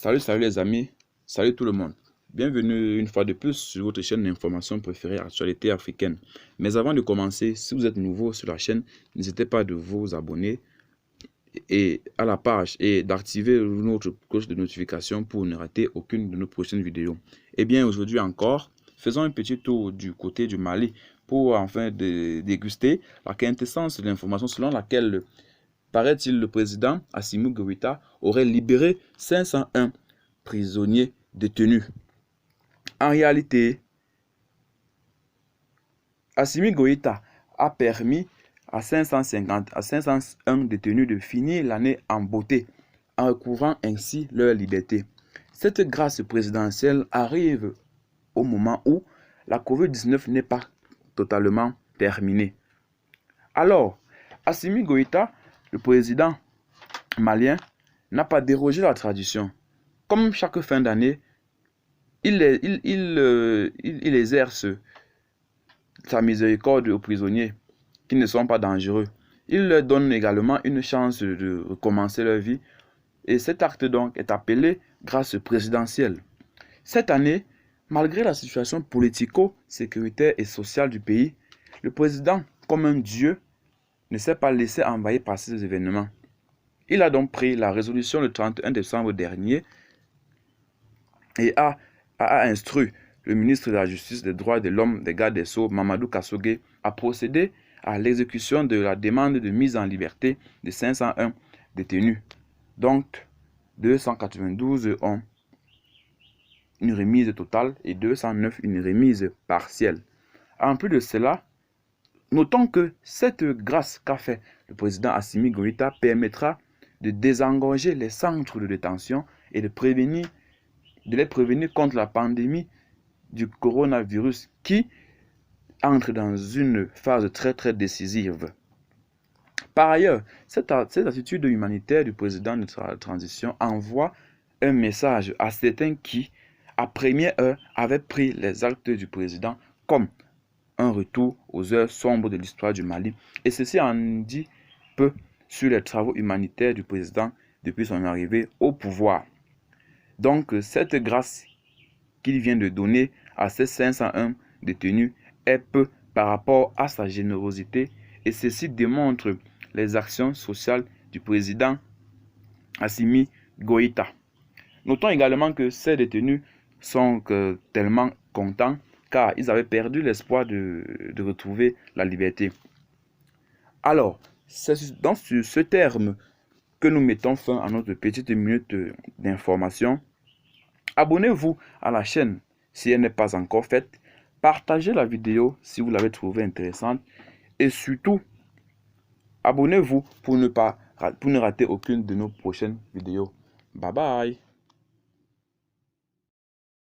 Salut les amis, salut tout le monde. Bienvenue une fois de plus sur votre chaîne d'information préférée Actualité africaine. Mais avant de commencer, si vous êtes nouveau sur la chaîne, n'hésitez pas de vous abonner et à la page et d'activer notre cloche de notification pour ne rater aucune de nos prochaines vidéos. Et bien aujourd'hui encore, faisons un petit tour du côté du Mali pour enfin déguster la quintessence de l'information selon laquelle paraît-il, le président Assimi Goïta aurait libéré 501 prisonniers détenus. En réalité, Assimi Goïta a permis à 550 à 501 détenus de finir l'année en beauté, en recouvrant ainsi leur liberté. Cette grâce présidentielle arrive au moment où la COVID-19 n'est pas totalement terminée. Alors, Assimi Goïta, le président malien, n'a pas dérogé à la tradition. Comme chaque fin d'année, il exerce sa miséricorde aux prisonniers qui ne sont pas dangereux. Il leur donne également une chance de recommencer leur vie. Et cet acte donc est appelé grâce présidentielle. Cette année, malgré la situation politico-sécuritaire et sociale du pays, le président, comme un dieu, ne s'est pas laissé envahir par ces événements. Il a donc pris la résolution le 31 décembre dernier et a instruit le ministre de la Justice, des Droits de l'Homme, des Gardes des Sceaux, Mamadou Kassogué, à procéder à l'exécution de la demande de mise en liberté de 501 détenus. Donc, 292 ont une remise totale et 209 une remise partielle. En plus de cela, notons que cette grâce qu'a fait le président Assimi Goïta permettra de désengorger les centres de détention et de les prévenir contre la pandémie du coronavirus qui entre dans une phase très décisive. Par ailleurs, cette attitude humanitaire du président de la transition envoie un message à certains qui, à première heure, avaient pris les actes du président comme un retour aux heures sombres de l'histoire du Mali. Et ceci en dit peu sur les travaux humanitaires du président depuis son arrivée au pouvoir. Donc, cette grâce qu'il vient de donner à ces 501 détenus est peu par rapport à sa générosité et ceci démontre les actions sociales du président Assimi Goïta. Notons également que ces détenus sont tellement contents car ils avaient perdu l'espoir de retrouver la liberté. Alors, c'est dans ce terme que nous mettons fin à notre petite minute d'information. Abonnez-vous à la chaîne si elle n'est pas encore faite. Partagez la vidéo si vous l'avez trouvée intéressante. Et surtout, abonnez-vous pour ne rater aucune de nos prochaines vidéos. Bye bye.